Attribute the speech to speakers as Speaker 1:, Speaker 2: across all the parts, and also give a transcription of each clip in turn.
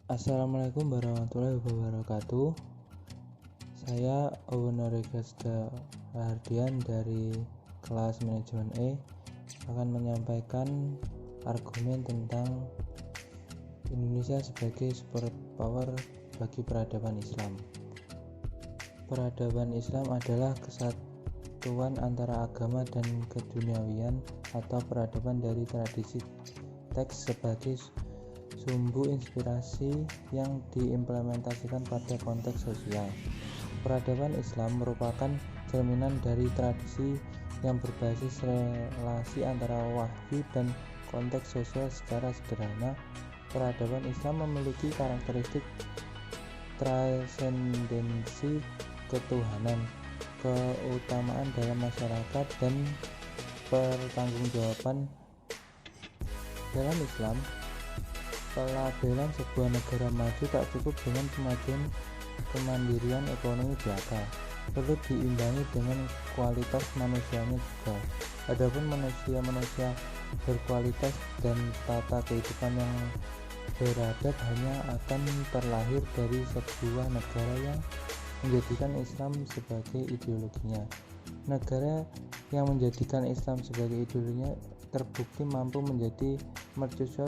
Speaker 1: Assalamualaikum warahmatullahi wabarakatuh. Saya Awan Regasda Rahardian dari kelas manajemen E akan menyampaikan argumen tentang Indonesia sebagai super power bagi peradaban Islam. Peradaban Islam adalah kesatuan antara agama dan keduniawian atau peradaban dari tradisi teks sebagai sumbu inspirasi yang diimplementasikan pada konteks sosial. Peradaban Islam merupakan cerminan dari tradisi yang berbasis relasi antara wahyu dan konteks sosial. Secara sederhana, peradaban Islam memiliki karakteristik transendensi ketuhanan, keutamaan dalam masyarakat, dan pertanggungjawaban. Dalam Islam, pelabelan sebuah negara maju tak cukup dengan kemandirian ekonomi belaka, perlu diimbangi dengan kualitas manusianya juga. Adapun manusia berkualitas dan tata kehidupan yang beradab hanya akan terlahir dari sebuah negara yang menjadikan Islam sebagai ideologinya. Negara yang menjadikan Islam sebagai ideologinya terbukti mampu menjadi mercusuar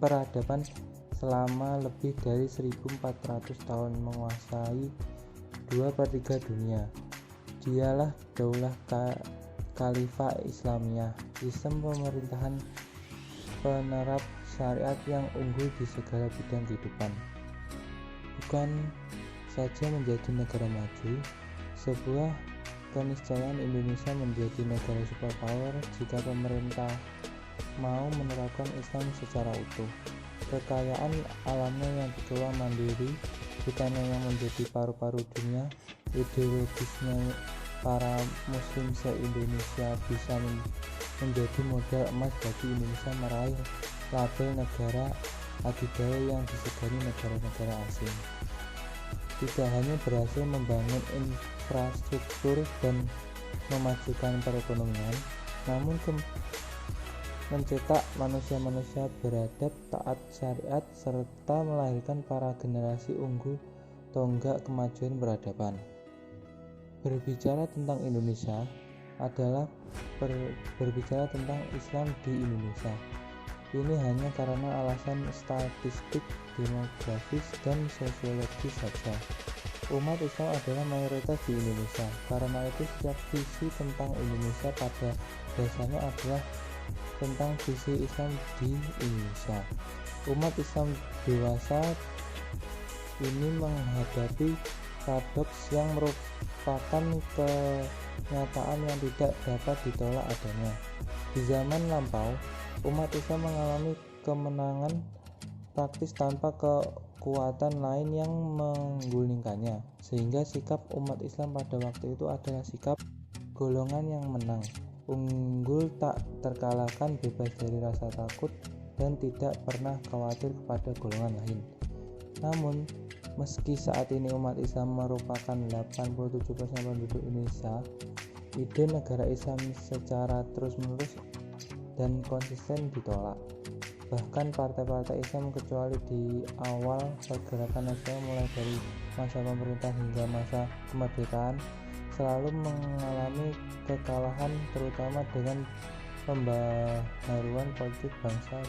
Speaker 1: peradaban selama lebih dari 1400 tahun, menguasai 2/3 dunia. Dialah Daulah Khalifah Islamiyah, sistem pemerintahan penerap syariat yang unggul di segala bidang kehidupan. Bukan saja menjadi negara maju, sebuah keniscayaan Indonesia menjadi negara superpower jika pemerintah mau menerapkan Islam secara utuh. Kekayaan alamnya yang dikelola mandiri, hutannya yang menjadi paru-paru dunia, ideologisnya para muslim se-Indonesia bisa menjadi modal emas bagi Indonesia meraih label negara adidaya yang disegani negara-negara asing. Tidak hanya berhasil membangun infrastruktur dan memajukan perekonomian, namun mencetak manusia-manusia beradab, taat syariat, serta melahirkan para generasi unggul tonggak kemajuan peradaban. Berbicara tentang Indonesia adalah berbicara tentang Islam di Indonesia. Ini hanya karena alasan statistik, demografis, dan sosiologis saja. Umat Islam adalah mayoritas di Indonesia. Karena itu setiap visi tentang Indonesia pada dasarnya adalah tentang visi Islam di Indonesia. Umat Islam dewasa ini menghadapi paradoks yang merupakan kenyataan yang tidak dapat ditolak adanya. Di zaman lampau, umat Islam mengalami kemenangan praktis tanpa kekuatan lain yang menggulingkannya, sehingga sikap umat Islam pada waktu itu adalah sikap golongan yang menang, unggul, tak terkalahkan, bebas dari rasa takut, dan tidak pernah khawatir kepada golongan lain. Namun, meski saat ini umat Islam merupakan 87% penduduk Indonesia, ide negara Islam secara terus-menerus dan konsisten ditolak. Bahkan partai-partai Islam, kecuali di awal pergerakan nasional mulai dari masa pemerintah hingga masa kemerdekaan, selalu mengalami kekalahan, terutama dengan pembaharuan politik bangsa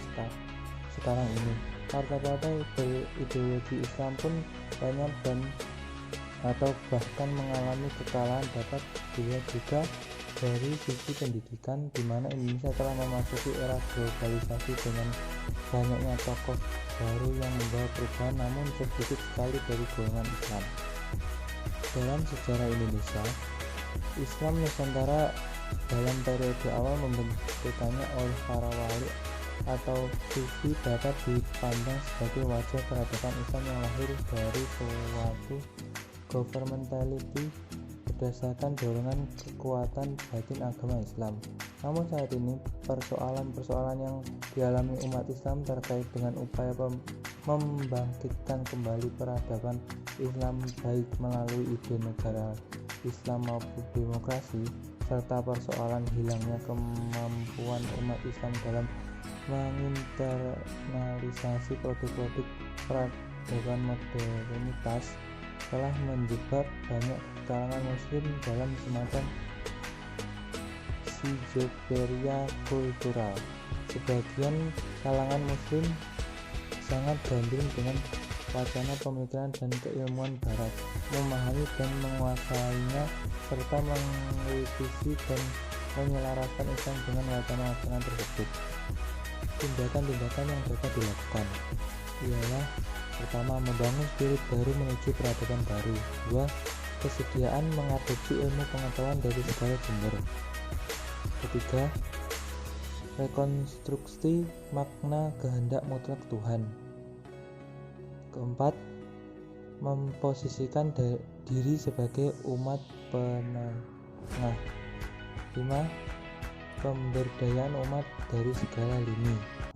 Speaker 1: sekarang ini. Partai-partai berideologi Islam pun banyak atau bahkan mengalami kekalahan. Dapat dilihat juga dari sisi pendidikan, di mana Indonesia telah memasuki era globalisasi dengan banyaknya tokoh baru yang membawa perubahan, namun sedikit sekali dari golongan Islam. Dalam sejarah Indonesia, Islam Nusantara dalam periode awal membentukannya oleh para wali atau sufi dapat dipandang sebagai wajah peradaban Islam yang lahir dari suatu governmentality berdasarkan dorongan kekuatan batin agama Islam. Namun saat ini persoalan-persoalan yang dialami umat Islam terkait dengan upaya membangkitkan kembali peradaban Islam baik melalui ide negara Islam maupun demokrasi, serta persoalan hilangnya kemampuan umat Islam dalam menginternalisasi produk-produk peradaban modernitas telah menjebak banyak kalangan muslim dalam semacam schizophrenia kultural. Sebagian kalangan muslim sangat gandrung dengan wacana pemikiran dan keilmuan barat, memahami dan menguasainya, serta mengkritisi dan menyelaraskan Islam dengan wacana-wacana tersebut. Tindakan-tindakan yang dapat dilakukan ialah: pertama, membangun spirit baru menuju peradaban baru. 2. Kesediaan mengadopsi ilmu pengetahuan dari segala sumber. Ketiga, rekonstruksi makna kehendak mutlak Tuhan. Keempat, memposisikan diri sebagai umat penengah. 5. Pemberdayaan umat dari segala lini.